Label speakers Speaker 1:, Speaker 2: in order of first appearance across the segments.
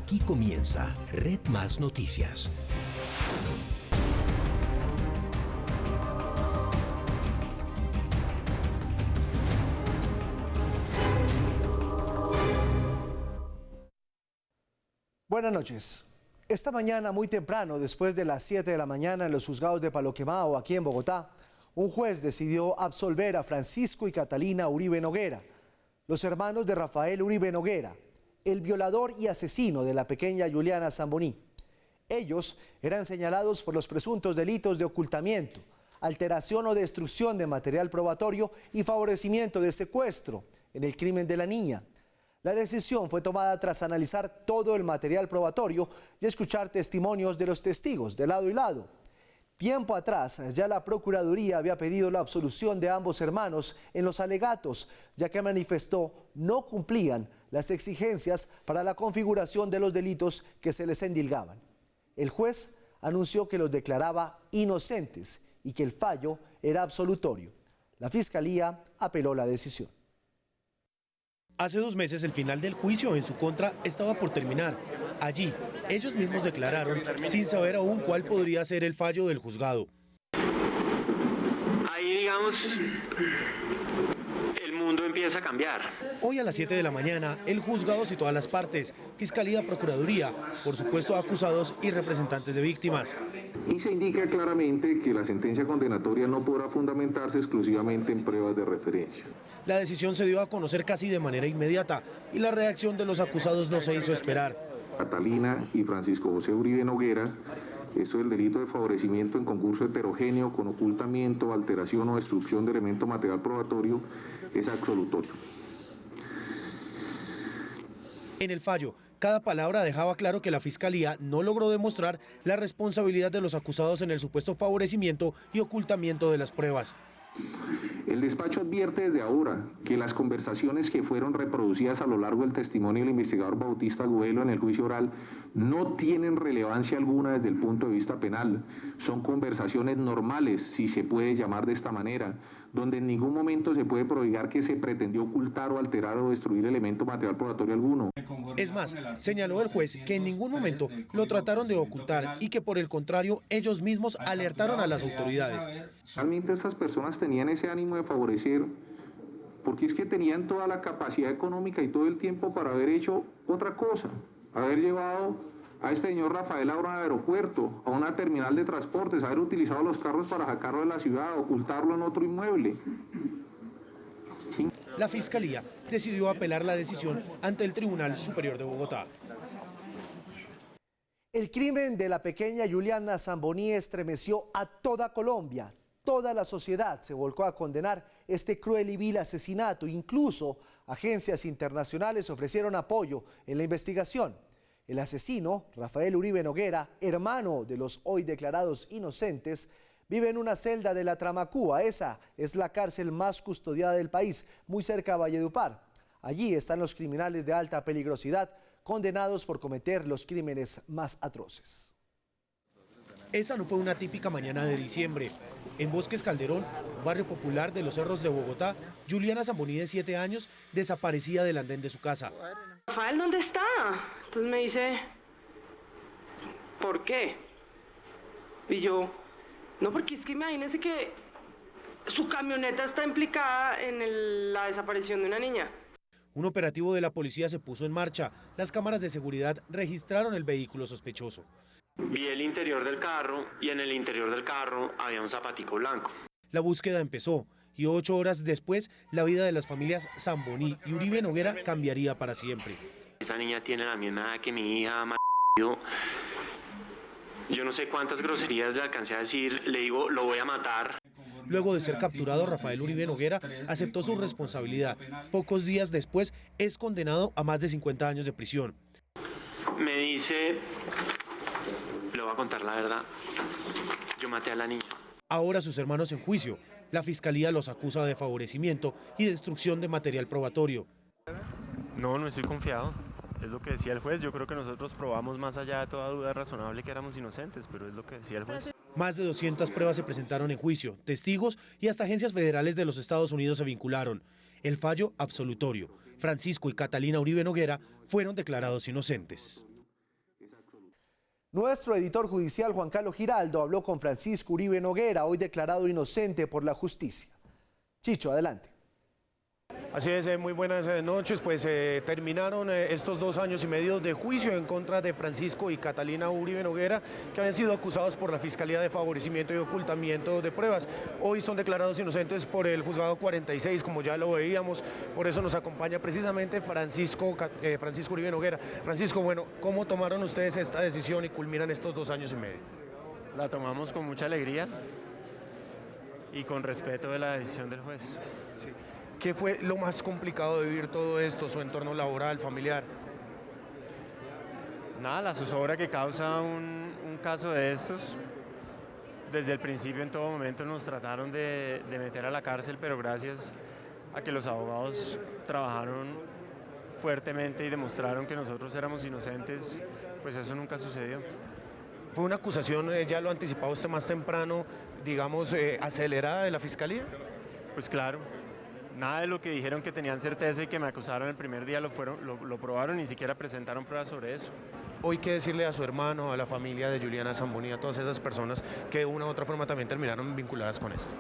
Speaker 1: Aquí comienza Red Más Noticias.
Speaker 2: Buenas noches. Esta mañana, muy temprano, después de las 7 de la mañana en los juzgados de Palo Quemado, aquí en Bogotá, un juez decidió absolver a Francisco y Catalina Uribe Noguera, los hermanos de Rafael Uribe Noguera, el violador y asesino de la pequeña Juliana Zamboní. Ellos eran señalados por los presuntos delitos de ocultamiento, alteración o destrucción de material probatorio y favorecimiento de secuestro en el crimen de la niña. La decisión fue tomada tras analizar todo el material probatorio y escuchar testimonios de los testigos de lado y lado. Tiempo atrás, ya la Procuraduría había pedido la absolución de ambos hermanos en los alegatos, ya que manifestó no cumplían las exigencias para la configuración de los delitos que se les endilgaban. El juez anunció que los declaraba inocentes y que el fallo era absolutorio. La Fiscalía apeló la decisión.
Speaker 3: Hace 2 meses el final del juicio en su contra estaba por terminar. Allí, ellos mismos declararon sin saber aún cuál podría ser el fallo del juzgado.
Speaker 4: Ahí, digamos, el mundo empieza a cambiar.
Speaker 3: Hoy a las 7 de la mañana, el juzgado citó a las partes, Fiscalía, Procuraduría, por supuesto acusados y representantes de víctimas.
Speaker 5: Y se indica claramente que la sentencia condenatoria no podrá fundamentarse exclusivamente en pruebas de referencia.
Speaker 3: La decisión se dio a conocer casi de manera inmediata y la reacción de los acusados no se hizo esperar.
Speaker 5: Catalina y Francisco José Uribe Noguera, esto es el delito de favorecimiento en concurso heterogéneo con ocultamiento, alteración o destrucción de elemento material probatorio, es absolutorio.
Speaker 3: En el fallo, cada palabra dejaba claro que la Fiscalía no logró demostrar la responsabilidad de los acusados en el supuesto favorecimiento y ocultamiento de las pruebas.
Speaker 5: El despacho advierte desde ahora que las conversaciones que fueron reproducidas a lo largo del testimonio del investigador Bautista Agudelo en el juicio oral no tienen relevancia alguna desde el punto de vista penal. Son conversaciones normales, si se puede llamar de esta manera, donde en ningún momento se puede prodigar que se pretendió ocultar o alterar o destruir elemento material probatorio alguno.
Speaker 3: Es más, señaló el juez que en ningún momento lo trataron de ocultar y que por el contrario ellos mismos alertaron a las autoridades.
Speaker 5: Realmente estas personas tenían ese ánimo de favorecer, porque es que tenían toda la capacidad económica y todo el tiempo para haber hecho otra cosa, haber llevado a este señor Rafael a un aeropuerto, a una terminal de transportes, haber utilizado los carros para sacarlo de la ciudad, ocultarlo en otro inmueble.
Speaker 3: La Fiscalía decidió apelar la decisión ante el Tribunal Superior de Bogotá.
Speaker 2: El crimen de la pequeña Juliana Zamboní estremeció a toda Colombia. Toda la sociedad se volcó a condenar este cruel y vil asesinato. Incluso agencias internacionales ofrecieron apoyo en la investigación. El asesino, Rafael Uribe Noguera, hermano de los hoy declarados inocentes, vive en una celda de la Tramacúa. Esa es la cárcel más custodiada del país, muy cerca de Valledupar. Allí están los criminales de alta peligrosidad, condenados por cometer los crímenes más atroces.
Speaker 3: Esa no fue una típica mañana de diciembre. En Bosques Calderón, un barrio popular de los Cerros de Bogotá, Juliana Zamboní, de 7 años, desaparecía del andén de su casa.
Speaker 6: Rafael, ¿dónde está? Entonces me dice, ¿por qué? Y yo, no, porque es que imagínense que su camioneta está implicada en la desaparición de una niña.
Speaker 3: Un operativo de la policía se puso en marcha. Las cámaras de seguridad registraron el vehículo sospechoso.
Speaker 4: Vi el interior del carro y en el interior del carro había un zapatico blanco.
Speaker 3: La búsqueda empezó y 8 horas después la vida de las familias Zamboní y Uribe Noguera cambiaría para siempre.
Speaker 4: Esa niña tiene la misma edad que mi hija, yo no sé cuántas groserías le alcancé a decir, le digo, lo voy a matar.
Speaker 3: Luego de ser capturado, Rafael Uribe Noguera aceptó su responsabilidad. Pocos días después es condenado a más de 50 años de prisión.
Speaker 4: Me dice, le voy a contar la verdad, yo maté a la niña.
Speaker 3: Ahora sus hermanos en juicio. La Fiscalía los acusa de favorecimiento y destrucción de material probatorio.
Speaker 7: No estoy confiado. Es lo que decía el juez. Yo creo que nosotros probamos más allá de toda duda razonable que éramos inocentes, pero es lo que decía el juez.
Speaker 3: Más de 200 pruebas se presentaron en juicio. Testigos y hasta agencias federales de los Estados Unidos se vincularon. El fallo absolutorio. Francisco y Catalina Uribe Noguera fueron declarados inocentes.
Speaker 2: Nuestro editor judicial Juan Carlos Giraldo habló con Francisco Uribe Noguera, hoy declarado inocente por la justicia. Chicho, adelante.
Speaker 3: Así es, muy buenas noches. Pues terminaron estos 2 años y medio de juicio en contra de Francisco y Catalina Uribe Noguera, que habían sido acusados por la Fiscalía de favorecimiento y ocultamiento de pruebas. Hoy son declarados inocentes por el juzgado 46, como ya lo veíamos. Por eso nos acompaña precisamente Francisco Uribe Noguera. Francisco, bueno, ¿cómo tomaron ustedes esta decisión y culminan estos 2 años y medio?
Speaker 7: La tomamos con mucha alegría y con respeto de la decisión del juez.
Speaker 3: Sí. ¿Qué fue lo más complicado de vivir todo esto, su entorno laboral, familiar?
Speaker 7: Nada, la zozobra que causa un caso de estos. Desde el principio, en todo momento, nos trataron de meter a la cárcel, pero gracias a que los abogados trabajaron fuertemente y demostraron que nosotros éramos inocentes, pues eso nunca sucedió.
Speaker 3: ¿Fue una acusación, ya lo anticipaba usted más temprano, digamos, acelerada de la Fiscalía?
Speaker 7: Pues claro. Nada de lo que dijeron que tenían certeza y que me acusaron el primer día lo probaron, ni siquiera presentaron pruebas sobre eso.
Speaker 3: Hoy, ¿qué decirle a su hermano, a la familia de Juliana Zamboni, a todas esas personas que de una u otra forma también terminaron vinculadas con esto?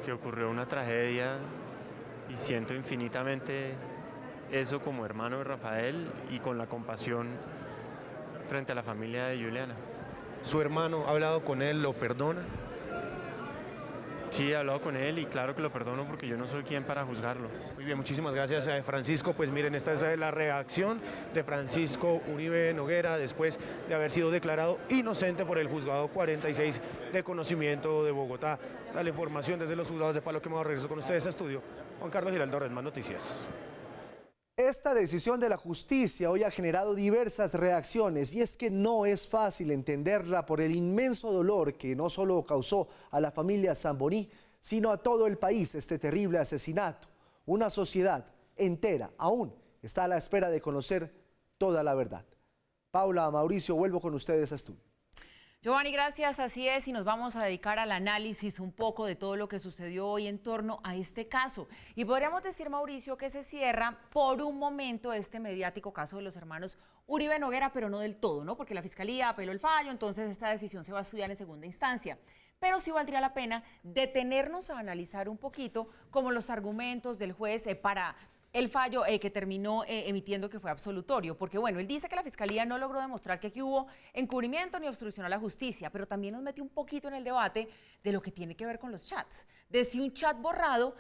Speaker 7: Que ocurrió una tragedia y siento infinitamente eso como hermano de Rafael y con la compasión frente a la familia de Juliana.
Speaker 3: ¿Su hermano ha hablado con él, lo perdona?
Speaker 7: Sí, he hablado con él y claro que lo perdono porque yo no soy quien para juzgarlo.
Speaker 3: Muy bien, muchísimas gracias, Francisco. Pues miren, esta es la reacción de Francisco Uribe Noguera después de haber sido declarado inocente por el juzgado 46 de conocimiento de Bogotá. Esta es la información desde los juzgados de Palo Quemado. Regreso con ustedes a estudio. Juan Carlos Giraldo, Red Más Noticias.
Speaker 2: Esta decisión de la justicia hoy ha generado diversas reacciones y es que no es fácil entenderla por el inmenso dolor que no solo causó a la familia Zamboni, sino a todo el país este terrible asesinato. Una sociedad entera aún está a la espera de conocer toda la verdad. Paula, Mauricio, vuelvo con ustedes a estudio.
Speaker 8: Giovanni, gracias, así es, y nos vamos a dedicar al análisis un poco de todo lo que sucedió hoy en torno a este caso. Y podríamos decir, Mauricio, que se cierra por un momento este mediático caso de los hermanos Uribe Noguera, pero no del todo, ¿no? Porque la Fiscalía apeló el fallo, entonces esta decisión se va a estudiar en segunda instancia. Pero sí valdría la pena detenernos a analizar un poquito como los argumentos del juez para el fallo que terminó emitiendo, que fue absolutorio, porque bueno, él dice que la Fiscalía no logró demostrar que aquí hubo encubrimiento ni obstrucción a la justicia, pero también nos mete un poquito en el debate de lo que tiene que ver con los chats, de si un chat borrado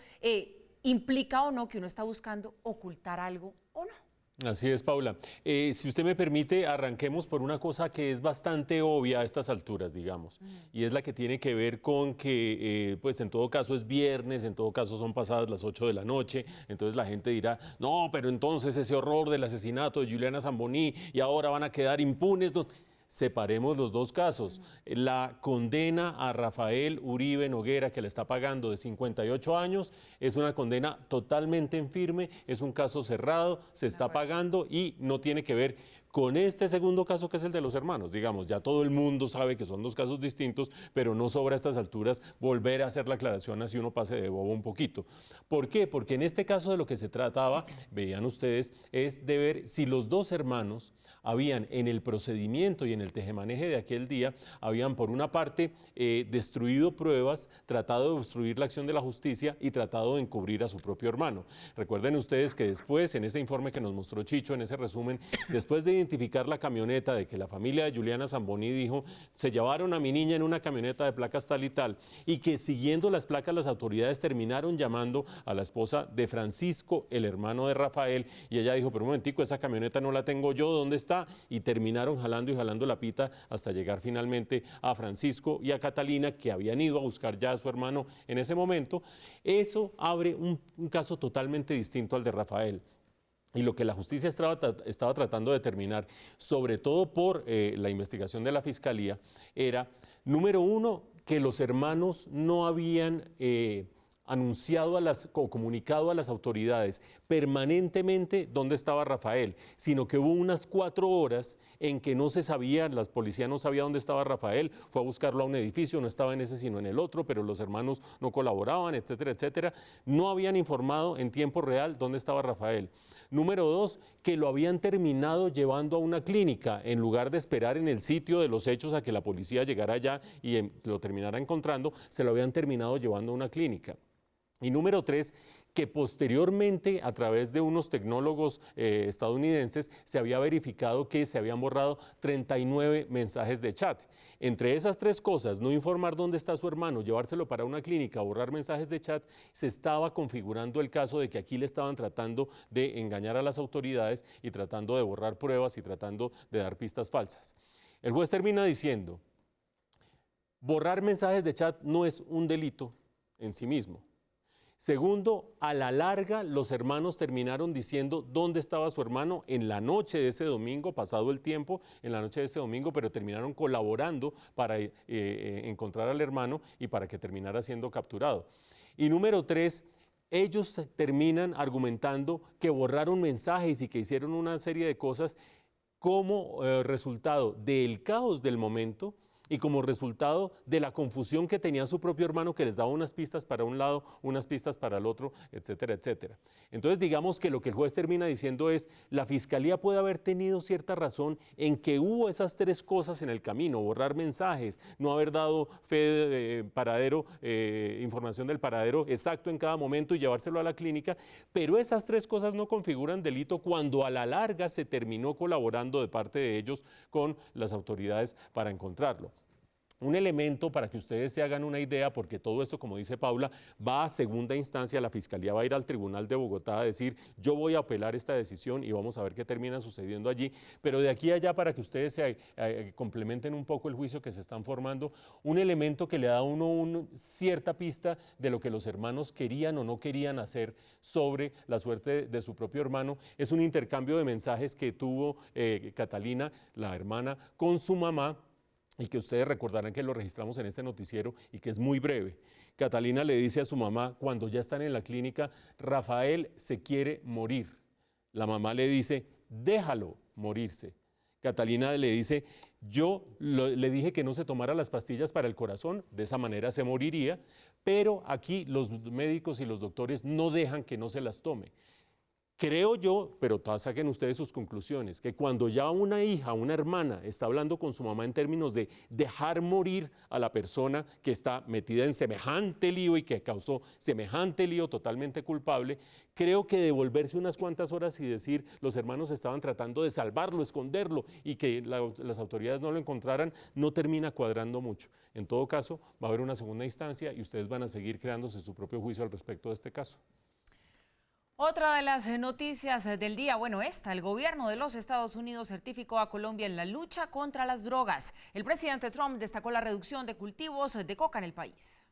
Speaker 8: implica o no que uno está buscando ocultar algo o no.
Speaker 9: Así es, Paula. Si usted me permite, arranquemos por una cosa que es bastante obvia a estas alturas, digamos, y es la que tiene que ver con que, pues en todo caso es viernes, en todo caso son pasadas las 8 de la noche, entonces la gente dirá, no, pero entonces ese horror del asesinato de Juliana Zamboni y ahora van a quedar impunes. No. Separemos los dos casos. La condena a Rafael Uribe Noguera, que le está pagando de 58 años, es una condena totalmente en firme, es un caso cerrado, se está pagando y no tiene que ver con este segundo caso que es el de los hermanos. Digamos, ya todo el mundo sabe que son dos casos distintos, pero no sobra a estas alturas volver a hacer la aclaración así uno pase de bobo un poquito. ¿Por qué? Porque en este caso de lo que se trataba, veían ustedes, es de ver si los dos hermanos habían en el procedimiento y en el tejemaneje de aquel día, habían por una parte destruido pruebas, tratado de obstruir la acción de la justicia y tratado de encubrir a su propio hermano. Recuerden ustedes que después, en ese informe que nos mostró Chicho, en ese resumen, después de identificar la camioneta, de que la familia de Juliana Zamboni dijo, se llevaron a mi niña en una camioneta de placas tal y tal, y que siguiendo las placas las autoridades terminaron llamando a la esposa de Francisco, el hermano de Rafael, y ella dijo, pero un momentico, esa camioneta no la tengo yo, ¿dónde está? Y terminaron jalando y jalando la pita hasta llegar finalmente a Francisco y a Catalina, que habían ido a buscar ya a su hermano en ese momento. Eso abre un caso totalmente distinto al de Rafael. Y lo que la justicia estaba tratando de determinar, sobre todo por la investigación de la Fiscalía, era, número uno, que los hermanos no habían anunciado o comunicado a las autoridades permanentemente dónde estaba Rafael, sino que hubo unas 4 horas en que no se sabía, la policía no sabía dónde estaba Rafael, fue a buscarlo a un edificio, no estaba en ese sino en el otro, pero los hermanos no colaboraban, etcétera, etcétera. No habían informado en tiempo real dónde estaba Rafael. Número 2, que lo habían terminado llevando a una clínica en lugar de esperar en el sitio de los hechos a que la policía llegara allá y lo terminara encontrando, se lo habían terminado llevando a una clínica. Y número 3, que posteriormente, a través de unos tecnólogos estadounidenses, se había verificado que se habían borrado 39 mensajes de chat. Entre esas 3 cosas, no informar dónde está su hermano, llevárselo para una clínica, borrar mensajes de chat, se estaba configurando el caso de que aquí le estaban tratando de engañar a las autoridades y tratando de borrar pruebas y tratando de dar pistas falsas. El juez termina diciendo, borrar mensajes de chat no es un delito en sí mismo. Segundo, a la larga los hermanos terminaron diciendo dónde estaba su hermano en la noche de ese domingo, pasado el tiempo, en la noche de ese domingo, pero terminaron colaborando para encontrar al hermano y para que terminara siendo capturado. Y número 3, ellos terminan argumentando que borraron mensajes y que hicieron una serie de cosas como resultado del caos del momento y como resultado de la confusión que tenía su propio hermano, que les daba unas pistas para un lado, unas pistas para el otro, etcétera, etcétera. Entonces digamos que lo que el juez termina diciendo es, la fiscalía puede haber tenido cierta razón en que hubo esas 3 cosas en el camino, borrar mensajes, no haber dado fe de paradero, información del paradero exacto en cada momento y llevárselo a la clínica, pero esas 3 cosas no configuran delito cuando a la larga se terminó colaborando de parte de ellos con las autoridades para encontrarlo. Un elemento para que ustedes se hagan una idea, porque todo esto, como dice Paula, va a segunda instancia, la Fiscalía va a ir al Tribunal de Bogotá a decir, yo voy a apelar esta decisión y vamos a ver qué termina sucediendo allí, pero de aquí a allá, para que ustedes complementen un poco el juicio que se están formando, un elemento que le da a uno cierta pista de lo que los hermanos querían o no querían hacer sobre la suerte de su propio hermano, es un intercambio de mensajes que tuvo Catalina, la hermana, con su mamá, y que ustedes recordarán que lo registramos en este noticiero y que es muy breve. Catalina le dice a su mamá, cuando ya están en la clínica, Rafael se quiere morir. La mamá le dice, déjalo morirse. Catalina le dice, yo le dije que no se tomara las pastillas para el corazón, de esa manera se moriría, pero aquí los médicos y los doctores no dejan que no se las tome. Creo yo, pero saquen ustedes sus conclusiones, que cuando ya una hija, una hermana está hablando con su mamá en términos de dejar morir a la persona que está metida en semejante lío y que causó semejante lío totalmente culpable, creo que devolverse unas cuantas horas y decir los hermanos estaban tratando de salvarlo, esconderlo y que las autoridades no lo encontraran, no termina cuadrando mucho. En todo caso, va a haber una segunda instancia y ustedes van a seguir creándose su propio juicio al respecto de este caso.
Speaker 8: Otra de las noticias del día, bueno, el gobierno de los Estados Unidos certificó a Colombia en la lucha contra las drogas. El presidente Trump destacó la reducción de cultivos de coca en el país.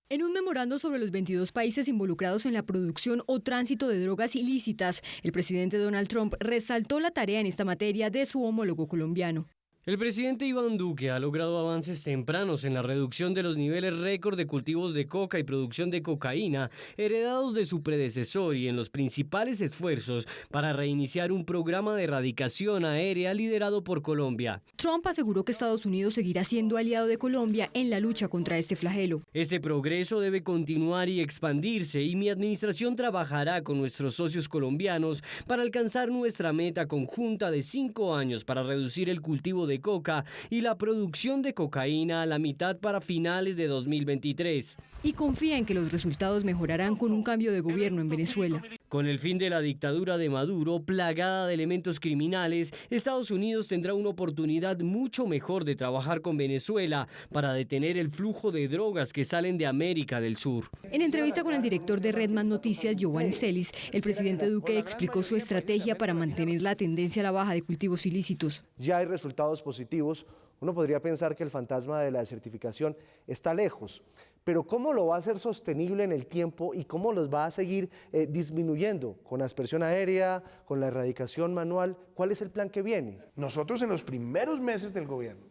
Speaker 10: En un memorando sobre los 22 países involucrados en la producción o tránsito de drogas ilícitas, el presidente Donald Trump resaltó la tarea en esta materia de su homólogo colombiano.
Speaker 11: El presidente Iván Duque ha logrado avances tempranos en la reducción de los niveles récord de cultivos de coca y producción de cocaína heredados de su predecesor y en los principales esfuerzos para reiniciar un programa de erradicación aérea liderado por Colombia.
Speaker 10: Trump aseguró que Estados Unidos seguirá siendo aliado de Colombia en la lucha contra este flagelo.
Speaker 11: Este progreso debe continuar y expandirse y mi administración trabajará con nuestros socios colombianos para alcanzar nuestra meta conjunta de 5 años para reducir el cultivo de coca y la producción de cocaína a la mitad para finales de 2023.
Speaker 10: Y confía en que los resultados mejorarán con un cambio de gobierno en Venezuela.
Speaker 11: Con el fin de la dictadura de Maduro, plagada de elementos criminales, Estados Unidos tendrá una oportunidad mucho mejor de trabajar con Venezuela para detener el flujo de drogas que salen de América del Sur.
Speaker 10: En entrevista con el director de Redman Noticias, Giovanni Celis, el presidente Duque explicó su estrategia para mantener la tendencia a la baja de cultivos ilícitos.
Speaker 2: Ya hay resultados positivos. Uno podría pensar que el fantasma de la desertificación está lejos, pero ¿cómo lo va a hacer sostenible en el tiempo y cómo los va a seguir disminuyendo? ¿Con aspersión aérea, con la erradicación manual? ¿Cuál es el plan que viene?
Speaker 12: Nosotros en los primeros meses del gobierno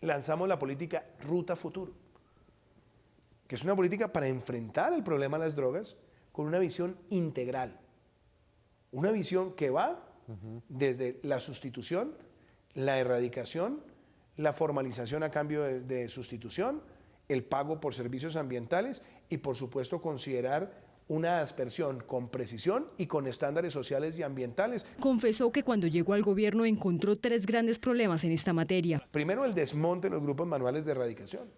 Speaker 12: lanzamos la política Ruta Futuro, que es una política para enfrentar el problema de las drogas con una visión integral. Una visión que va desde la sustitución, la erradicación, la formalización a cambio de sustitución, el pago por servicios ambientales y, por supuesto, considerar una aspersión con precisión y con estándares sociales y ambientales.
Speaker 10: Confesó que cuando llegó al gobierno encontró 3 grandes problemas en esta materia.
Speaker 12: Primero, el desmonte de los grupos manuales de erradicación.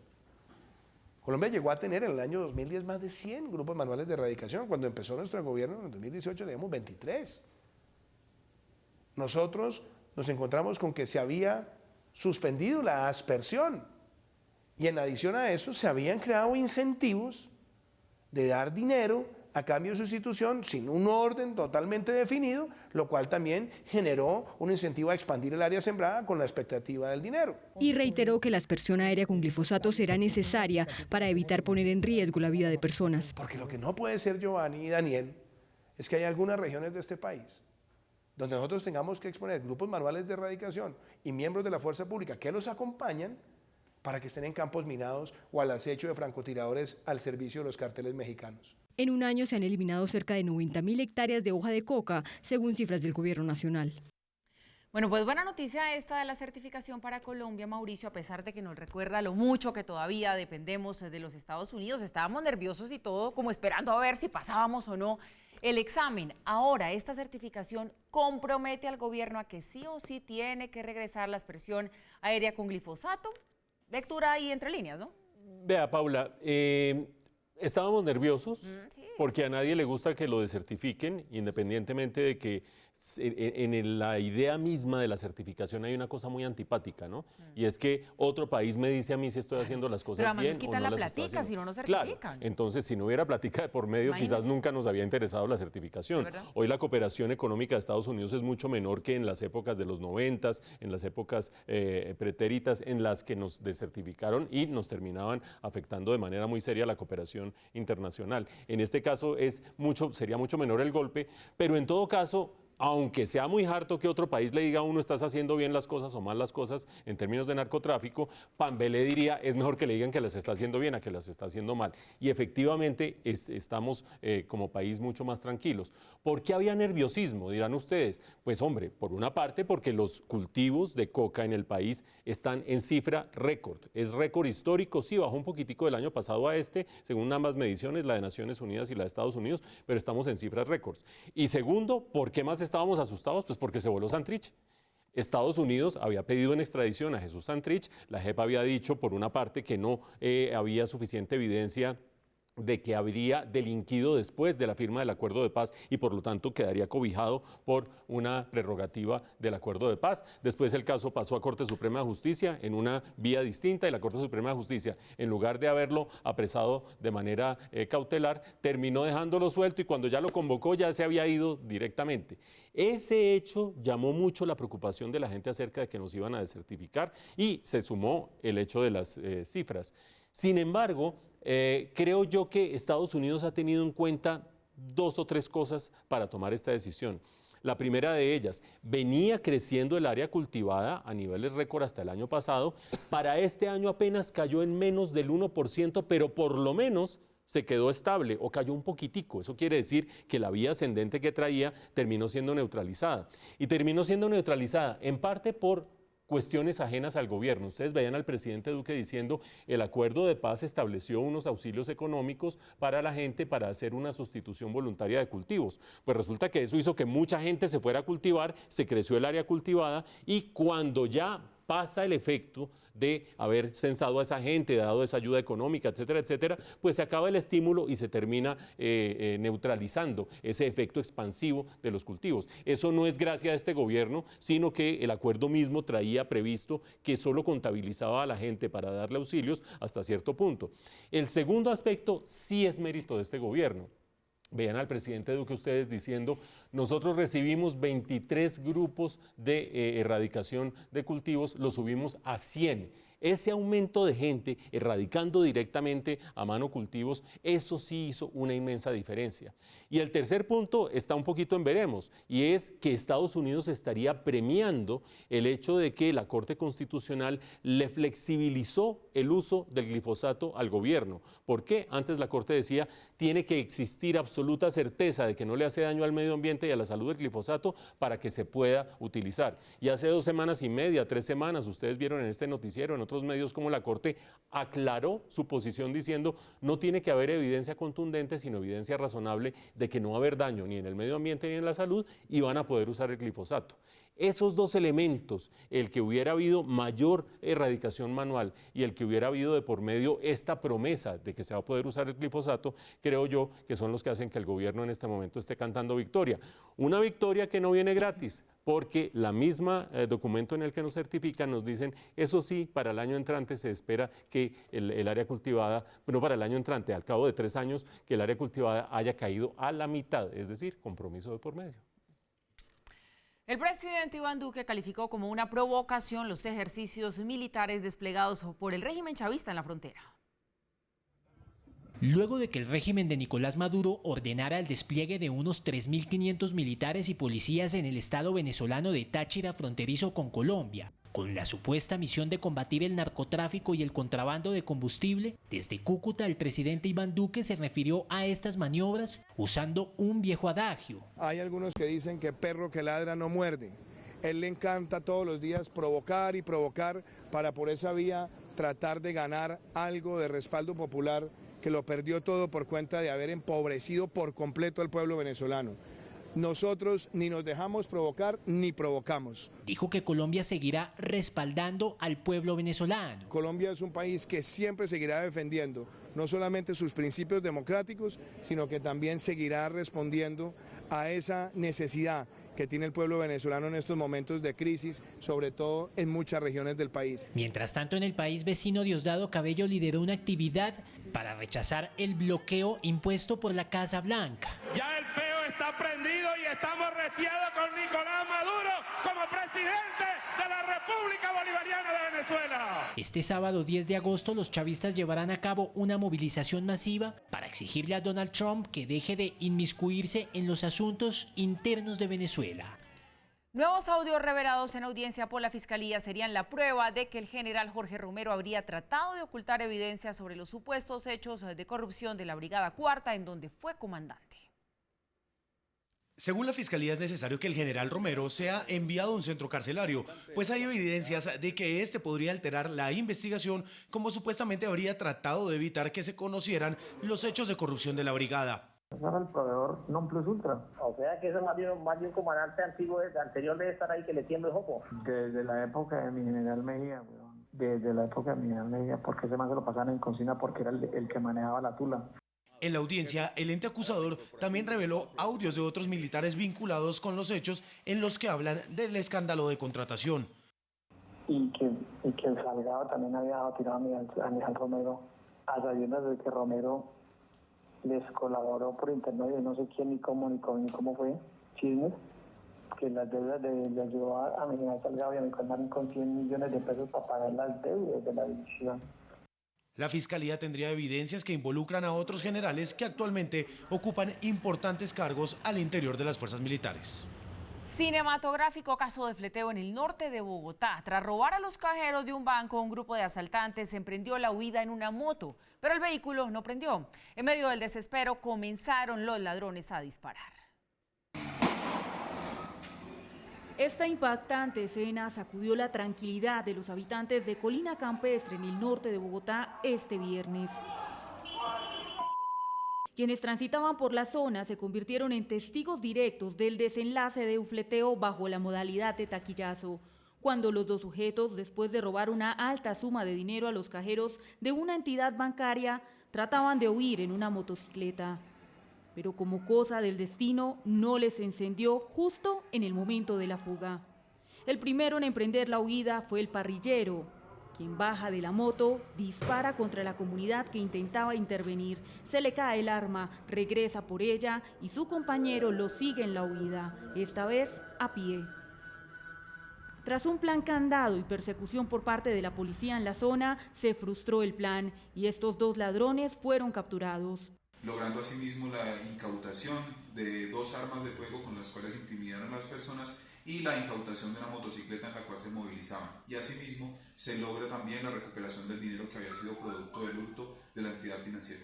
Speaker 12: Colombia llegó a tener en el año 2010 más de 100 grupos manuales de erradicación. Cuando empezó nuestro gobierno en el 2018 teníamos 23. Nosotros nos encontramos con que se había suspendido la aspersión y en adición a eso se habían creado incentivos de dar dinero a cambio de sustitución sin un orden totalmente definido, lo cual también generó un incentivo a expandir el área sembrada con la expectativa del dinero.
Speaker 10: Y reiteró que la aspersión aérea con glifosato será necesaria para evitar poner en riesgo la vida de personas.
Speaker 12: Porque lo que no puede ser, Giovanni y Daniel, es que hay algunas regiones de este país donde nosotros tengamos que exponer grupos manuales de erradicación y miembros de la fuerza pública que los acompañan para que estén en campos minados o al acecho de francotiradores al servicio de los carteles mexicanos.
Speaker 10: En un año se han eliminado cerca de 90.000 hectáreas de hoja de coca, según cifras del gobierno nacional.
Speaker 8: Bueno, pues buena noticia esta de la certificación para Colombia, Mauricio, a pesar de que nos recuerda lo mucho que todavía dependemos de los Estados Unidos. Estábamos nerviosos y todo, como esperando a ver si pasábamos o no el examen. Ahora, esta certificación compromete al gobierno a que sí o sí tiene que regresar la aspersión aérea con glifosato. Lectura ahí entre líneas, ¿no?
Speaker 9: Vea, Paula, estábamos nerviosos porque a nadie le gusta que lo desertifiquen, independientemente de que en la idea misma de la certificación hay una cosa muy antipática, ¿no? Y es que otro país me dice a mí si estoy haciendo las cosas bien
Speaker 8: nos quitan
Speaker 9: o no
Speaker 8: la
Speaker 9: las estoy
Speaker 8: platica,
Speaker 9: haciendo.
Speaker 8: si no nos certifican.
Speaker 9: Claro, entonces si no hubiera platica de por medio, quizás nunca nos había interesado la certificación. Hoy la cooperación económica de Estados Unidos es mucho menor que en las épocas de los 90s, en las épocas pretéritas, en las que nos desertificaron y nos terminaban afectando de manera muy seria la cooperación internacional. En este caso sería mucho menor el golpe, pero en todo caso, aunque sea muy harto que otro país le diga a uno estás haciendo bien las cosas o mal las cosas en términos de narcotráfico, Pambé le diría es mejor que le digan que las está haciendo bien a que las está haciendo mal. Y efectivamente estamos como país mucho más tranquilos. ¿Por qué había nerviosismo? Dirán ustedes. Pues hombre, por una parte porque los cultivos de coca en el país están en cifra récord. Es récord histórico, sí, bajó un poquitico del año pasado a según ambas mediciones, la de Naciones Unidas y la de Estados Unidos, pero estamos en cifras récords. Y segundo, ¿por qué más estábamos asustados? Pues porque se voló Santrich. Estados Unidos había pedido en extradición a Jesús Santrich, la JEP había dicho por una parte que no había suficiente evidencia de que habría delinquido después de la firma del acuerdo de paz y por lo tanto quedaría cobijado por una prerrogativa del acuerdo de paz. Después el caso pasó a Corte Suprema de Justicia en una vía distinta y la Corte Suprema de Justicia, en lugar de haberlo apresado de manera cautelar, terminó dejándolo suelto y cuando ya lo convocó ya se había ido directamente. Ese hecho llamó mucho la preocupación de la gente acerca de que nos iban a desertificar y se sumó el hecho de las cifras. Sin embargo, creo yo que Estados Unidos ha tenido en cuenta 2 o 3 cosas para tomar esta decisión. La primera de ellas, venía creciendo el área cultivada a niveles récord hasta el año pasado. Para este año apenas cayó en menos del 1%, pero por lo menos se quedó estable o cayó un poquitico. Eso quiere decir que la vía ascendente que traía terminó siendo neutralizada. Y terminó siendo neutralizada en parte por cuestiones ajenas al gobierno. Ustedes veían al presidente Duque diciendo el acuerdo de paz estableció unos auxilios económicos para la gente para hacer una sustitución voluntaria de cultivos. Pues resulta que eso hizo que mucha gente se fuera a cultivar, se creció el área cultivada y cuando ya pasa el efecto de haber censado a esa gente, dado esa ayuda económica, etcétera, etcétera, pues se acaba el estímulo y se termina neutralizando ese efecto expansivo de los cultivos. Eso no es gracia de este gobierno, sino que el acuerdo mismo traía previsto que solo contabilizaba a la gente para darle auxilios hasta cierto punto. El segundo aspecto sí es mérito de este gobierno. Vean al presidente Duque ustedes diciendo, nosotros recibimos 23 grupos de erradicación de cultivos, los subimos a 100. Ese aumento de gente erradicando directamente a mano cultivos, eso sí hizo una inmensa diferencia. Y el tercer punto está un poquito en veremos, y es que Estados Unidos estaría premiando el hecho de que la Corte Constitucional le flexibilizó el uso del glifosato al gobierno. ¿Por qué? Antes la Corte decía, tiene que existir absoluta certeza de que no le hace daño al medio ambiente y a la salud del glifosato para que se pueda utilizar. Y hace 2 semanas y media, 3 semanas, ustedes vieron en este noticiero, en otros medios, como la Corte aclaró su posición diciendo no tiene que haber evidencia contundente, sino evidencia razonable de que no va a haber daño ni en el medio ambiente ni en la salud y van a poder usar el glifosato. Esos 2 elementos, el que hubiera habido mayor erradicación manual y el que hubiera habido de por medio esta promesa de que se va a poder usar el glifosato, creo yo que son los que hacen que el gobierno en este momento esté cantando victoria. Una victoria que no viene gratis, porque la misma documento en el que nos certifican nos dicen, eso sí, para el año entrante se espera que el área cultivada, bueno, para el año entrante, al cabo de 3 años, que el área cultivada haya caído a la mitad, es decir, compromiso de por medio.
Speaker 8: El presidente Iván Duque calificó como una provocación los ejercicios militares desplegados por el régimen chavista en la frontera.
Speaker 13: Luego de que el régimen de Nicolás Maduro ordenara el despliegue de unos 3.500 militares y policías en el estado venezolano de Táchira fronterizo con Colombia, con la supuesta misión de combatir el narcotráfico y el contrabando de combustible, desde Cúcuta el presidente Iván Duque se refirió a estas maniobras usando un viejo adagio.
Speaker 12: Hay algunos que dicen que perro que ladra no muerde. Él le encanta todos los días provocar y provocar para por esa vía tratar de ganar algo de respaldo popular que lo perdió todo por cuenta de haber empobrecido por completo al pueblo venezolano. Nosotros ni nos dejamos provocar ni provocamos.
Speaker 13: Dijo que Colombia seguirá respaldando al pueblo venezolano.
Speaker 12: Colombia es un país que siempre seguirá defendiendo no solamente sus principios democráticos, sino que también seguirá respondiendo a esa necesidad que tiene el pueblo venezolano en estos momentos de crisis, sobre todo en muchas regiones del país.
Speaker 13: Mientras tanto, en el país vecino, Diosdado Cabello lideró una actividad para rechazar el bloqueo impuesto por la Casa Blanca.
Speaker 14: Ya el peo está prendido y estamos restiados con Nicolás Maduro como presidente de la República Bolivariana de Venezuela.
Speaker 13: Este sábado 10 de agosto los chavistas llevarán a cabo una movilización masiva para exigirle a Donald Trump que deje de inmiscuirse en los asuntos internos de Venezuela.
Speaker 8: Nuevos audios revelados en audiencia por la Fiscalía serían la prueba de que el general Jorge Romero habría tratado de ocultar evidencia sobre los supuestos hechos de corrupción de la Brigada Cuarta, en donde fue comandante.
Speaker 15: Según la Fiscalía, es necesario que el general Romero sea enviado a un centro carcelario, pues hay evidencias de que este podría alterar la investigación, como supuestamente habría tratado de evitar que se conocieran los hechos de corrupción de la brigada.
Speaker 16: Era el proveedor non plus ultra. O sea que eso más de un comandante antiguo, anterior debe estar ahí que le tiembla el ojo. Desde la época de mi general Mejía, weón. Desde la época de mi general Mejía, porque ese man se lo pasaban en cocina porque era el que manejaba la tula.
Speaker 15: En la audiencia, el ente acusador también reveló audios de otros militares vinculados con los hechos en los que hablan del escándalo de contratación.
Speaker 16: Y que el Salgado también había tirado a Miguel Romero, a sabiendas de que Romero les colaboró por intermedio de no sé quién ni cómo fue, chismes, que las deudas le ayudó a mi general Salgado y a mi colmar con 100 millones de pesos para pagar las deudas de la división.
Speaker 15: La Fiscalía tendría evidencias que involucran a otros generales que actualmente ocupan importantes cargos al interior de las fuerzas militares.
Speaker 8: Cinematográfico caso de fleteo en el norte de Bogotá. Tras robar a los cajeros de un banco, un grupo de asaltantes emprendió la huida en una moto, pero el vehículo no prendió. En medio del desespero comenzaron los ladrones a disparar.
Speaker 17: Esta impactante escena sacudió la tranquilidad de los habitantes de Colina Campestre en el norte de Bogotá este viernes. Quienes transitaban por la zona se convirtieron en testigos directos del desenlace de un fleteo bajo la modalidad de taquillazo, cuando los dos sujetos, después de robar una alta suma de dinero a los cajeros de una entidad bancaria, trataban de huir en una motocicleta. Pero como cosa del destino, no les encendió justo en el momento de la fuga. El primero en emprender la huida fue el parrillero, quien baja de la moto, dispara contra la comunidad que intentaba intervenir, se le cae el arma, regresa por ella y su compañero lo sigue en la huida, esta vez a pie. Tras un plan candado y persecución por parte de la policía en la zona, se frustró el plan y estos 2 ladrones fueron capturados.
Speaker 18: Logrando asimismo la incautación de 2 armas de fuego con las cuales intimidaron a las personas y la incautación de una motocicleta en la cual se movilizaban. Y asimismo se logra también la recuperación del dinero que había sido producto del hurto de la entidad financiera.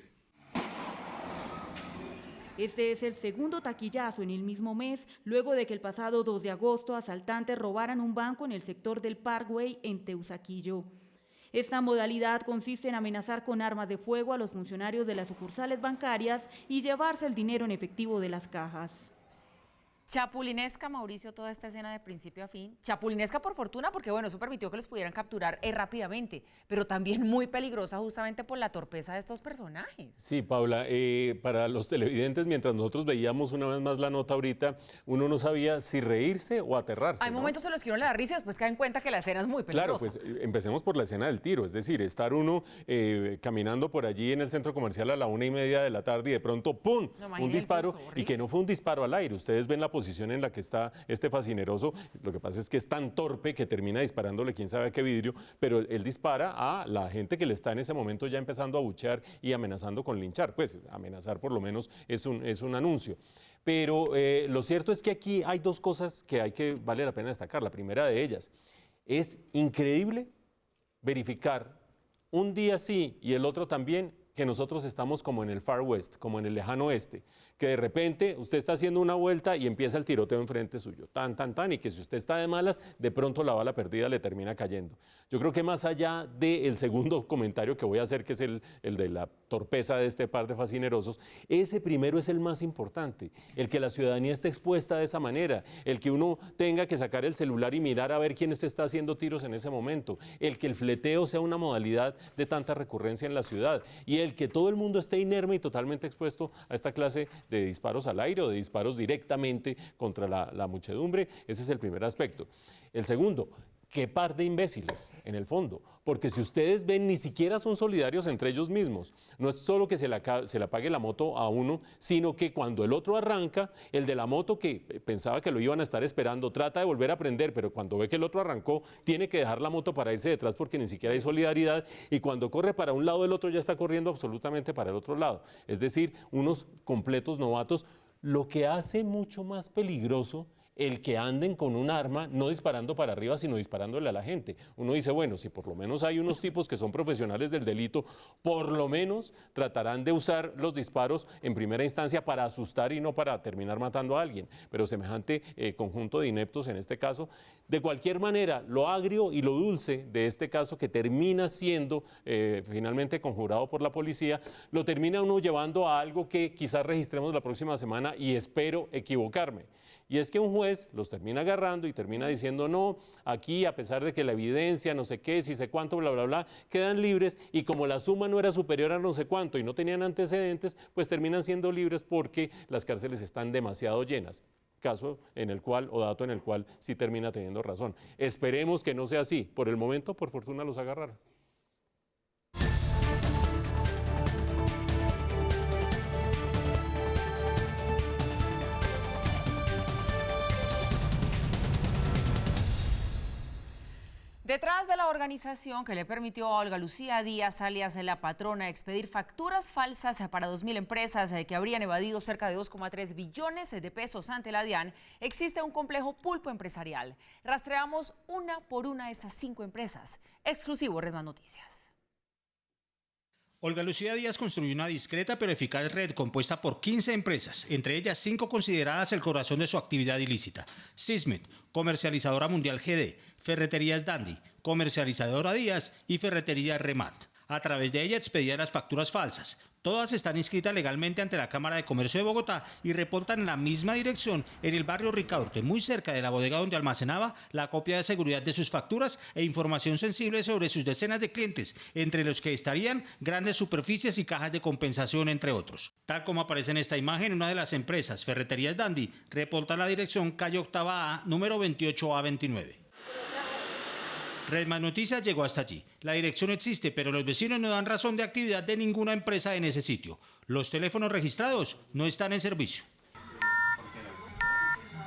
Speaker 17: Este es el segundo taquillazo en el mismo mes, luego de que el pasado 2 de agosto asaltantes robaran un banco en el sector del Parkway en Teusaquillo. Esta modalidad consiste en amenazar con armas de fuego a los funcionarios de las sucursales bancarias y llevarse el dinero en efectivo de las cajas.
Speaker 8: Chapulinesca, Mauricio, toda esta escena de principio a fin. Chapulinesca por fortuna, porque bueno, eso permitió que los pudieran capturar rápidamente, pero también muy peligrosa justamente por la torpeza de estos personajes.
Speaker 9: Sí, Paula, para los televidentes, mientras nosotros veíamos una vez más la nota ahorita, uno no sabía si reírse o aterrarse.
Speaker 8: Hay
Speaker 9: ¿no?
Speaker 8: momentos en los que uno le da risa y después cae en cuenta que la escena es muy peligrosa.
Speaker 9: Claro, pues empecemos por la escena del tiro, es decir, estar uno caminando por allí en el centro comercial a la 1:30 de la tarde y de pronto, ¡pum!,
Speaker 8: No,
Speaker 9: un disparo, y que no fue un disparo al aire. Ustedes ven la posición en la que está este fascineroso, lo que pasa es que es tan torpe que termina disparándole quién sabe a qué vidrio, pero él dispara a la gente que le está en ese momento ya empezando a abuchear y amenazando con linchar. Pues amenazar por lo menos es un anuncio. Pero lo cierto es que aquí hay 2 cosas que vale la pena destacar. La primera de ellas, es increíble verificar un día sí y el otro también que nosotros estamos como en el Far West, como en el lejano oeste, que de repente usted está haciendo una vuelta y empieza el tiroteo enfrente suyo, tan, y que si usted está de malas, de pronto la bala perdida le termina cayendo. Yo creo que más allá del segundo comentario que voy a hacer, que es el de la torpeza de este par de fascinerosos, ese primero es el más importante, el que la ciudadanía esté expuesta de esa manera, el que uno tenga que sacar el celular y mirar a ver quién se está haciendo tiros en ese momento, el que el fleteo sea una modalidad de tanta recurrencia en la ciudad y el que todo el mundo esté inerme y totalmente expuesto a esta clase de disparos al aire o de disparos directamente contra la muchedumbre. Ese es el primer aspecto. El segundo, qué par de imbéciles, en el fondo, porque si ustedes ven, ni siquiera son solidarios entre ellos mismos. No es solo que se le apague la moto a uno, sino que cuando el otro arranca, el de la moto que pensaba que lo iban a estar esperando, trata de volver a prender, pero cuando ve que el otro arrancó, tiene que dejar la moto para irse detrás porque ni siquiera hay solidaridad, y cuando corre para un lado, el otro ya está corriendo absolutamente para el otro lado. Es decir, unos completos novatos, lo que hace mucho más peligroso el que anden con un arma, no disparando para arriba, sino disparándole a la gente. Uno dice, bueno, si por lo menos hay unos tipos que son profesionales del delito, por lo menos tratarán de usar los disparos en primera instancia para asustar y no para terminar matando a alguien. Pero semejante conjunto de ineptos en este caso, de cualquier manera, lo agrio y lo dulce de este caso, que termina siendo finalmente conjurado por la policía, lo termina uno llevando a algo que quizás registremos la próxima semana y espero equivocarme. Y es que un juez los termina agarrando y termina diciendo, no, aquí a pesar de que la evidencia, no sé qué, si sé cuánto, bla, bla, bla, quedan libres, y como la suma no era superior a no sé cuánto y no tenían antecedentes, pues terminan siendo libres porque las cárceles están demasiado llenas. Caso en el cual, o dato en el cual, sí termina teniendo razón. Esperemos que no sea así. Por el momento, por fortuna, los agarraron.
Speaker 8: Detrás de la organización que le permitió a Olga Lucía Díaz, alias La Patrona, expedir facturas falsas para 2.000 empresas que habrían evadido cerca de 2,3 billones de pesos ante la DIAN, existe un complejo pulpo empresarial. Rastreamos una por una de esas 5 empresas. Exclusivo Red Más Noticias.
Speaker 19: Olga Lucía Díaz construyó una discreta pero eficaz red compuesta por 15 empresas, entre ellas 5 consideradas el corazón de su actividad ilícita: Sismet, comercializadora mundial GD, Ferreterías Dandy, comercializadora Díaz y Ferretería Remat. A través de ella expedía las facturas falsas. Todas están inscritas legalmente ante la Cámara de Comercio de Bogotá y reportan en la misma dirección en el barrio Ricaurte, muy cerca de la bodega donde almacenaba la copia de seguridad de sus facturas e información sensible sobre sus decenas de clientes, entre los que estarían grandes superficies y cajas de compensación, entre otros. Tal como aparece en esta imagen, una de las empresas, Ferreterías Dandy, reporta la dirección calle Octava A, número 28A29. Red Más Noticias llegó hasta allí. La dirección existe, pero los vecinos no dan razón de actividad de ninguna empresa en ese sitio. Los teléfonos registrados no están en servicio.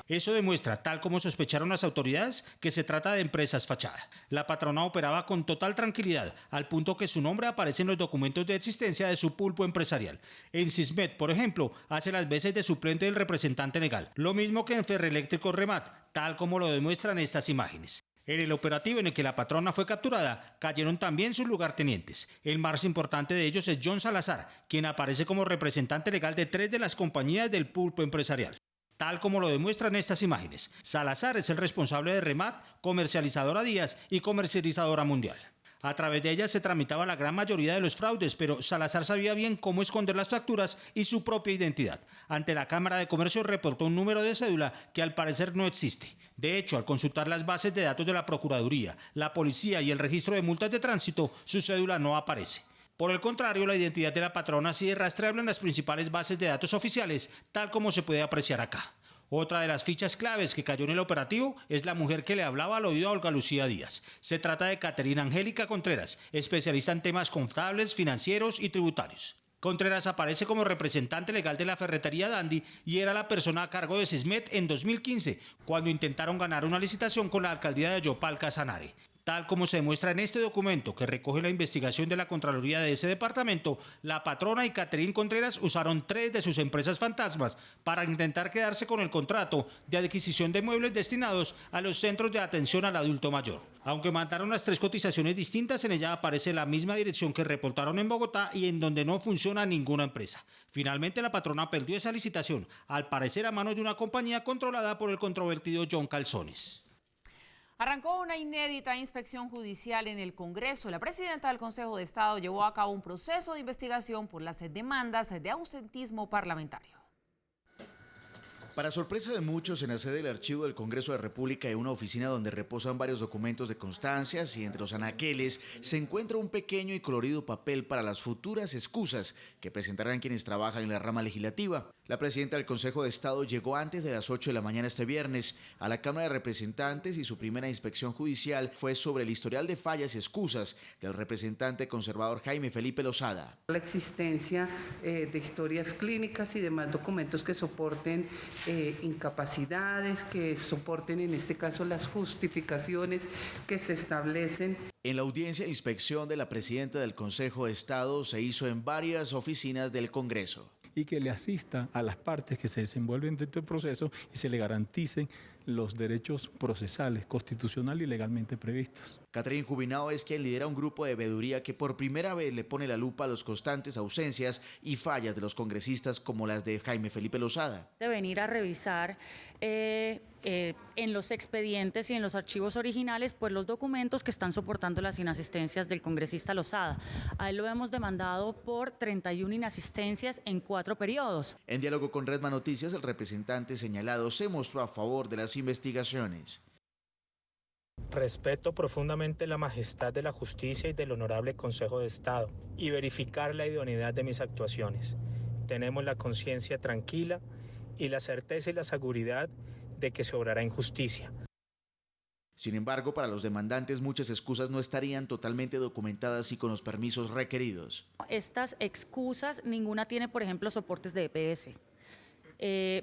Speaker 19: Eso demuestra, tal como sospecharon las autoridades, que se trata de empresas fachada. La patrona operaba con total tranquilidad, al punto que su nombre aparece en los documentos de existencia de su pulpo empresarial. En Sismet, por ejemplo, hace las veces de suplente del representante legal, lo mismo que en Ferroeléctrico Remat, tal como lo demuestran estas imágenes. En el operativo en el que la patrona fue capturada, cayeron también sus lugartenientes. El más importante de ellos es John Salazar, quien aparece como representante legal de 3 de las compañías del pulpo empresarial. Tal como lo demuestran estas imágenes, Salazar es el responsable de Remat, Comercializadora Díaz y Comercializadora Mundial. A través de ellas se tramitaba la gran mayoría de los fraudes, pero Salazar sabía bien cómo esconder las facturas y su propia identidad. Ante la Cámara de Comercio reportó un número de cédula que al parecer no existe. De hecho, al consultar las bases de datos de la Procuraduría, la Policía y el registro de multas de tránsito, su cédula no aparece. Por el contrario, la identidad de la patrona sí es rastreable en las principales bases de datos oficiales, tal como se puede apreciar acá. Otra de las fichas claves que cayó en el operativo es la mujer que le hablaba al oído a Olga Lucía Díaz. Se trata de Caterina Angélica Contreras, especialista en temas contables, financieros y tributarios. Contreras aparece como representante legal de la ferretería Dandy y era la persona a cargo de Sismet en 2015, cuando intentaron ganar una licitación con la alcaldía de Yopal Casanare. Tal como se demuestra en este documento que recoge la investigación de la Contraloría de ese departamento, la patrona y Caterina Contreras usaron 3 de sus empresas fantasmas para intentar quedarse con el contrato de adquisición de muebles destinados a los centros de atención al adulto mayor. Aunque mandaron las 3 cotizaciones distintas, en ella aparece la misma dirección que reportaron en Bogotá y en donde no funciona ninguna empresa. Finalmente la patrona perdió esa licitación, al parecer a manos de una compañía controlada por el controvertido John Calzones.
Speaker 8: Arrancó una inédita inspección judicial en el Congreso. La presidenta del Consejo de Estado llevó a cabo un proceso de investigación por las demandas de ausentismo parlamentario.
Speaker 20: Para sorpresa de muchos, en la sede del Archivo del Congreso de la República hay una oficina donde reposan varios documentos de constancias y entre los anaqueles se encuentra un pequeño y colorido papel para las futuras excusas que presentarán quienes trabajan en la rama legislativa. La presidenta del Consejo de Estado llegó antes de las 8 de la mañana este viernes a la Cámara de Representantes y su primera inspección judicial fue sobre el historial de fallas y excusas del representante conservador Jaime Felipe Lozada.
Speaker 21: La existencia de historias clínicas y demás documentos que soporten incapacidades, que soporten en este caso las justificaciones que se establecen.
Speaker 20: En la audiencia de inspección de la presidenta del Consejo de Estado se hizo en varias oficinas del Congreso.
Speaker 22: Y que le asista a las partes que se desenvuelven dentro del proceso y se le garanticen los derechos procesales, constitucional y legalmente previstos.
Speaker 20: Catherine Jubinao es quien lidera un grupo de veeduría que por primera vez le pone la lupa a las constantes ausencias y fallas de los congresistas como las de Jaime Felipe Lozada.
Speaker 23: De venir a revisar en los expedientes y en los archivos originales pues los documentos que están soportando las inasistencias del congresista Lozada. A él lo hemos demandado por 31 inasistencias en 4 periodos.
Speaker 20: En diálogo con Redman Noticias, el representante señalado se mostró a favor de las investigaciones.
Speaker 24: Respeto profundamente la majestad de la justicia y del honorable Consejo de Estado y verificar la idoneidad de mis actuaciones. Tenemos la conciencia tranquila y la certeza y la seguridad de que se obrará en justicia.
Speaker 20: Sin embargo, para los demandantes muchas excusas no estarían totalmente documentadas y con los permisos requeridos.
Speaker 23: Estas excusas, ninguna tiene, por ejemplo, soportes de EPS.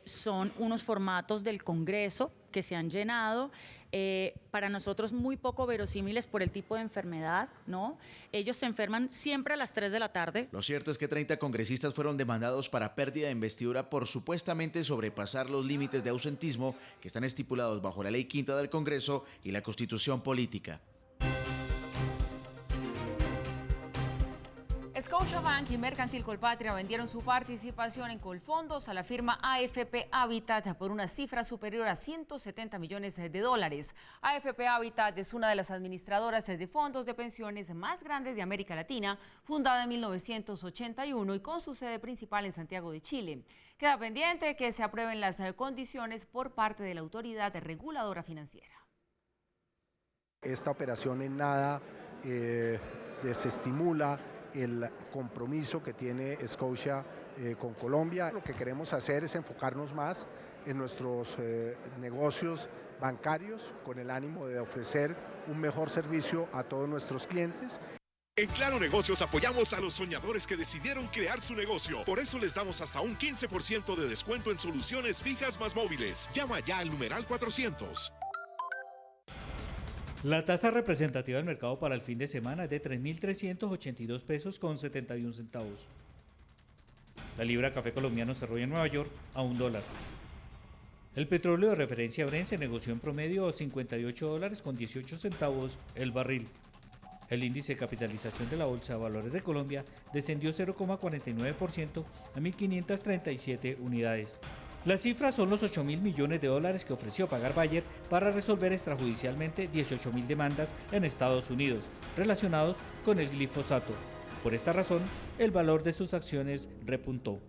Speaker 23: Son unos formatos del Congreso que se han llenado, para nosotros muy poco verosímiles por el tipo de enfermedad, ¿no? Ellos se enferman siempre a las 3 de la tarde.
Speaker 20: Lo cierto es que 30 congresistas fueron demandados para pérdida de investidura por supuestamente sobrepasar los límites de ausentismo que están estipulados bajo la Ley Quinta del Congreso y la Constitución Política.
Speaker 8: Scotiabank y Mercantil Colpatria vendieron su participación en Colfondos a la firma AFP Habitat por una cifra superior a $170 millones. AFP Habitat es una de las administradoras de fondos de pensiones más grandes de América Latina, fundada en 1981 y con su sede principal en Santiago de Chile. Queda pendiente que se aprueben las condiciones por parte de la autoridad reguladora financiera.
Speaker 12: Esta operación en nada desestimula el compromiso que tiene Scotia con Colombia. Lo que queremos hacer es enfocarnos más en nuestros negocios bancarios con el ánimo de ofrecer un mejor servicio a todos nuestros clientes.
Speaker 1: En Claro Negocios apoyamos a los soñadores que decidieron crear su negocio. Por eso les damos hasta un 15% de descuento en soluciones fijas más móviles. Llama ya al numeral 400.
Speaker 4: La tasa representativa del mercado para el fin de semana es de 3.382 pesos con 71 centavos. La libra de café colombiano cerró en Nueva York a $1. El petróleo de referencia Brent se negoció en promedio a $58 con 18 centavos el barril. El índice de capitalización de la Bolsa de Valores de Colombia descendió 0,49% a 1.537 unidades. Las cifras son los $8.000 millones que ofreció pagar Bayer para resolver extrajudicialmente 18.000 demandas en Estados Unidos relacionados con el glifosato. Por esta razón, el valor de sus acciones repuntó.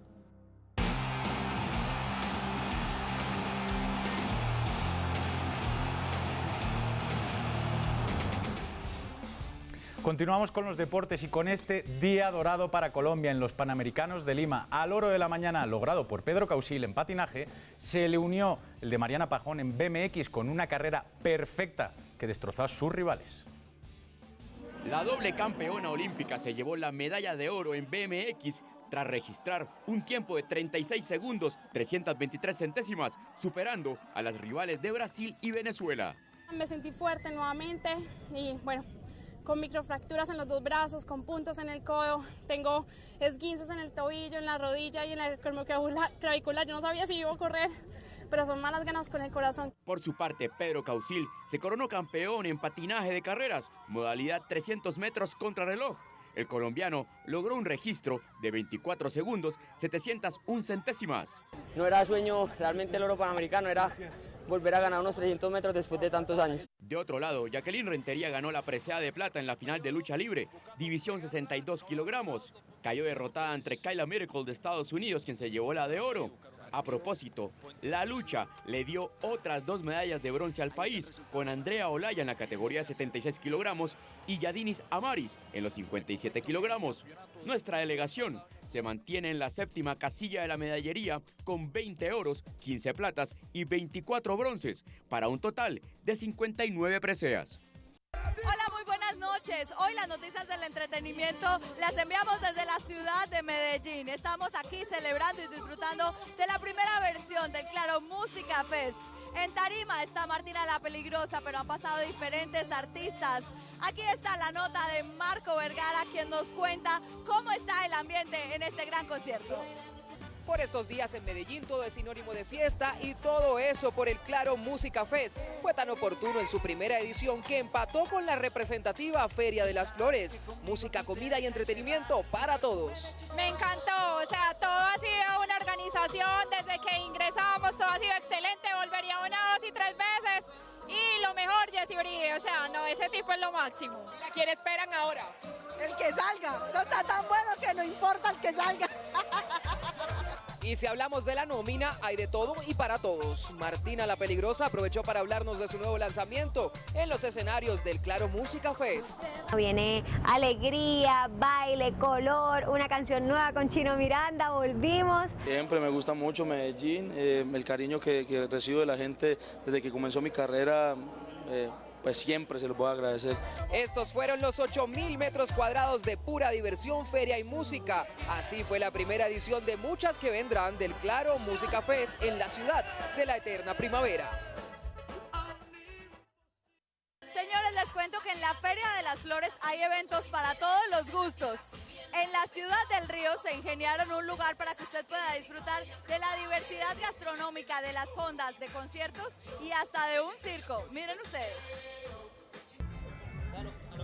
Speaker 5: Continuamos con los deportes y con este día dorado para Colombia en los Panamericanos de Lima. Al oro de la mañana logrado por Pedro Causil en patinaje, se le unió el de Mariana Pajón en BMX con una carrera perfecta que destrozó a sus rivales.
Speaker 6: La doble campeona olímpica se llevó la medalla de oro en BMX tras registrar un tiempo de 36 segundos, 323 centésimas, superando a las rivales de Brasil y Venezuela.
Speaker 25: Me sentí fuerte nuevamente y bueno, con microfracturas en los dos brazos, con puntos en el codo, tengo esguinces en el tobillo, en la rodilla y en la clavícula. Yo no sabía si iba a correr, pero son malas ganas con el corazón.
Speaker 6: Por su parte, Pedro Causil se coronó campeón en patinaje de carreras, modalidad 300 metros contrarreloj. El colombiano logró un registro de 24 segundos, 701 centésimas.
Speaker 26: No era sueño realmente el oro panamericano, era volver a ganar unos 300 metros después de tantos años.
Speaker 6: De otro lado, Jacqueline Rentería ganó la presea de plata en la final de lucha libre, división 62 kilogramos. Cayó derrotada entre Kayla Miracle de Estados Unidos, quien se llevó la de oro. A propósito, la lucha le dio otras 2 medallas de bronce al país, con Andrea Olaya en la categoría de 76 kilogramos y Yadinis Amaris en los 57 kilogramos. Nuestra delegación se mantiene en la 7ª casilla de la medallería con 20 oros, 15 platas y 24 bronces, para un total de 59 preseas.
Speaker 27: Hola, muy buenas noches. Hoy las noticias del entretenimiento las enviamos desde la ciudad de Medellín. Estamos aquí celebrando y disfrutando de la primera versión del Claro Música Fest. En tarima está Martina la Peligrosa, pero han pasado diferentes artistas. Aquí está la nota de Marco Vergara, quien nos cuenta cómo está el ambiente en este gran concierto.
Speaker 28: Por estos días en Medellín todo es sinónimo de fiesta y todo eso por el Claro Música Fest. Fue tan oportuno en su primera edición que empató con la representativa Feria de las Flores. Música, comida y entretenimiento para todos.
Speaker 25: Me encantó, o sea, todo ha sido una organización, desde que ingresamos todo ha sido excelente, volvería 1, 2 y 3 veces. Y lo mejor, Jessy Uribe, o sea, no, ese tipo es lo máximo.
Speaker 28: ¿A quién esperan ahora?
Speaker 27: El que salga, eso está tan bueno que no importa el que salga.
Speaker 28: Y si hablamos de la nómina, hay de todo y para todos. Martina la Peligrosa aprovechó para hablarnos de su nuevo lanzamiento en los escenarios del Claro Música Fest.
Speaker 29: Viene alegría, baile, color, una canción nueva con Chino Miranda, volvimos.
Speaker 30: Siempre me gusta mucho Medellín, el cariño que recibo de la gente desde que comenzó mi carrera. Pues siempre se los voy a agradecer.
Speaker 28: Estos fueron los 8.000 metros cuadrados de pura diversión, feria y música. Así fue la primera edición de muchas que vendrán del Claro Música Fest en la ciudad de la eterna primavera.
Speaker 27: Señores, les cuento que en la Feria de las Flores hay eventos para todos los gustos. En la ciudad del Río se ingeniaron un lugar para que usted pueda disfrutar de la diversidad gastronómica, de las fondas, de conciertos y hasta de un circo. Miren ustedes.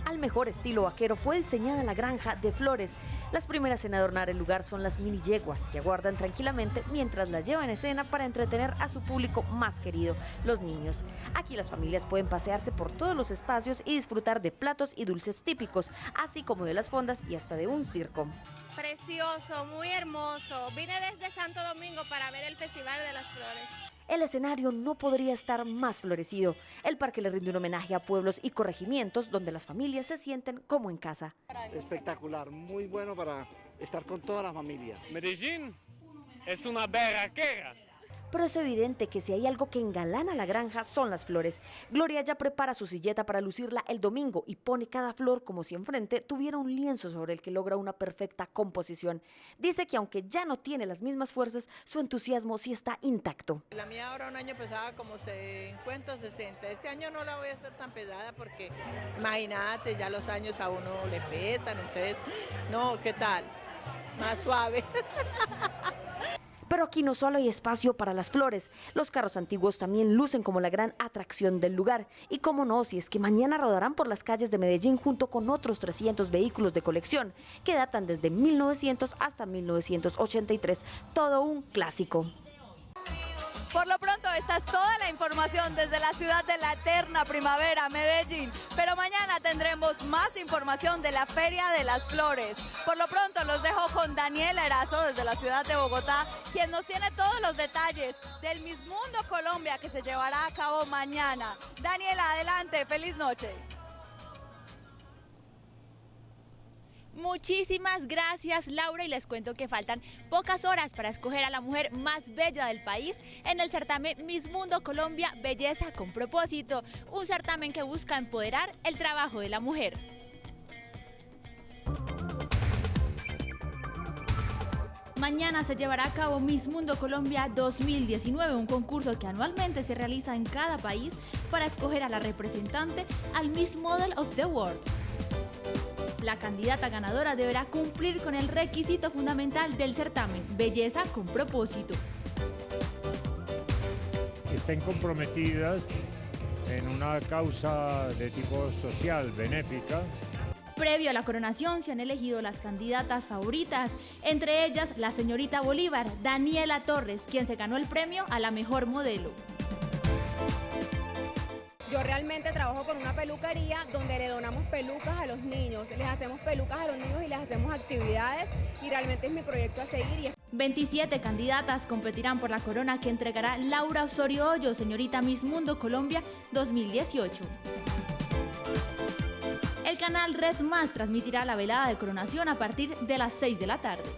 Speaker 31: Al mejor estilo vaquero fue diseñada la granja de Flores. Las primeras en adornar el lugar son las mini yeguas, que aguardan tranquilamente mientras las llevan en escena para entretener a su público más querido, los niños. Aquí las familias pueden pasearse por todos los espacios y disfrutar de platos y dulces típicos, así como de las fondas y hasta de un circo.
Speaker 25: Precioso, muy hermoso. Vine desde Santo Domingo para ver el Festival de las Flores.
Speaker 31: El escenario no podría estar más florecido. El parque le rinde un homenaje a pueblos y corregimientos donde las familias se sienten como en casa.
Speaker 32: Espectacular, muy bueno para estar con toda la familia.
Speaker 33: Medellín es una berraquera.
Speaker 31: pero es evidente que si hay algo que engalana la granja son las flores. Gloria ya prepara su silleta para lucirla el domingo y pone cada flor como si enfrente tuviera un lienzo sobre el que logra una perfecta composición. Dice que aunque ya no tiene las mismas fuerzas, su entusiasmo sí está intacto.
Speaker 2: La mía ahora un año pesaba como 50 o 60. Este año no la voy a hacer tan pesada porque imagínate, ya los años a uno le pesan, ustedes, no, ¿qué tal? Más suave.
Speaker 31: Pero aquí no solo hay espacio para las flores, los carros antiguos también lucen como la gran atracción del lugar. Y cómo no, si es que mañana rodarán por las calles de Medellín junto con otros 300 vehículos de colección, que datan desde 1900 hasta 1983, todo un clásico.
Speaker 27: Por lo pronto, esta es toda la información desde la ciudad de la eterna primavera, Medellín. Pero mañana tendremos más información de la Feria de las Flores. Por lo pronto, los dejo con Daniela Erazo desde la ciudad de Bogotá, quien nos tiene todos los detalles del Miss Mundo Colombia que se llevará a cabo mañana. Daniela, adelante, feliz noche.
Speaker 3: Muchísimas gracias, Laura, y les cuento que faltan pocas horas para escoger a la mujer más bella del país en el certamen Miss Mundo Colombia Belleza con Propósito, un certamen que busca empoderar el trabajo de la mujer. Mañana se llevará a cabo Miss Mundo Colombia 2019, un concurso que anualmente se realiza en cada país para escoger a la representante al Miss Model of the World. La candidata ganadora deberá cumplir con el requisito fundamental del certamen, belleza con propósito.
Speaker 7: Estén comprometidas en una causa de tipo social, benéfica.
Speaker 3: Previo a la coronación se han elegido las candidatas favoritas, entre ellas la señorita Bolívar, Daniela Torres, quien se ganó el premio a la mejor modelo.
Speaker 9: Yo realmente trabajo con una peluquería donde le donamos pelucas a los niños, les hacemos pelucas a los niños y les hacemos actividades y realmente es mi proyecto a seguir.
Speaker 3: 27 candidatas competirán por la corona que entregará Laura Osorio Hoyo, señorita Miss Mundo Colombia 2018. El canal Red Más transmitirá la velada de coronación a partir de las 6 de la tarde.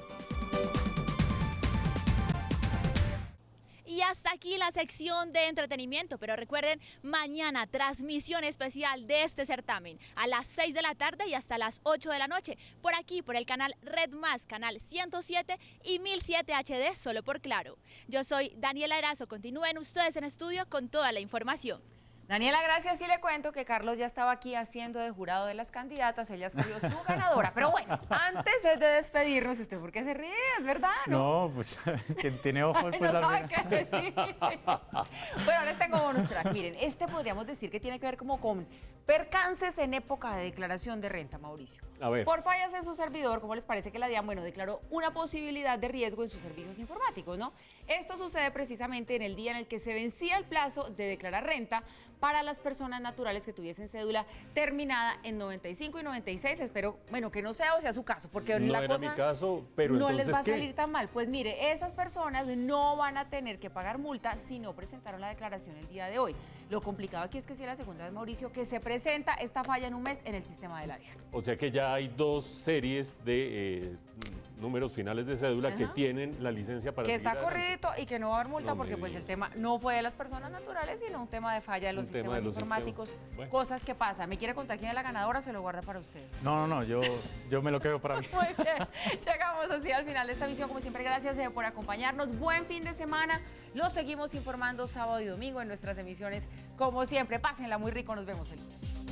Speaker 3: Y hasta aquí la sección de entretenimiento, pero recuerden, mañana transmisión especial de este certamen a las 6 de la tarde y hasta las 8 de la noche, por aquí, por el canal Red Más, canal 107 y 1007 HD, solo por Claro. Yo soy Daniela Erazo, continúen ustedes en estudio con toda la información.
Speaker 8: Daniela, gracias, y le cuento que Carlos ya estaba aquí haciendo de jurado de las candidatas, ella escogió su ganadora, pero bueno, antes de despedirnos, ¿usted por qué se ríe? ¿Es verdad?
Speaker 5: No, pues quien tiene ojos, pues
Speaker 8: no
Speaker 5: la
Speaker 8: sabe qué decir. Bueno, les tengo bonus track. Miren, este podríamos decir que tiene que ver como con percances en época de declaración de renta, Mauricio.
Speaker 5: A ver.
Speaker 8: Por fallas en su servidor, ¿cómo les parece que la DIAN, declaró una posibilidad de riesgo en sus servicios informáticos, ¿no? Esto sucede precisamente en el día en el que se vencía el plazo de declarar renta para las personas naturales que tuviesen cédula terminada en 95 y 96. Espero, que no sea o sea su caso, porque
Speaker 10: no
Speaker 8: la
Speaker 10: era
Speaker 8: cosa
Speaker 10: mi caso, pero
Speaker 8: no
Speaker 10: entonces
Speaker 8: les va a
Speaker 10: ¿qué?
Speaker 8: salir tan mal. Pues mire, esas personas no van a tener que pagar multa si no presentaron la declaración el día de hoy. Lo complicado aquí es que si es la segunda vez, Mauricio, que se presenta esta falla en un mes en el sistema de la DIAN.
Speaker 10: O sea que ya hay dos series de números finales de cédula que tienen la licencia para
Speaker 8: que
Speaker 10: seguir
Speaker 8: está
Speaker 10: adelante.
Speaker 8: corridito y que no va a haber multa
Speaker 10: No me
Speaker 8: porque pues
Speaker 10: diga.
Speaker 8: el tema no fue de las personas naturales, sino un tema de falla de los sistemas informáticos, cosas que pasan. ¿Me quiere contar quién es la ganadora o se lo guarda para usted?
Speaker 5: No, yo me lo quedo para mí.
Speaker 8: Muy bien, llegamos así al final de esta misión. Como siempre, gracias por acompañarnos. Buen fin de semana. Los seguimos informando sábado y domingo en nuestras emisiones. Como siempre, pásenla muy rico. Nos vemos el lunes.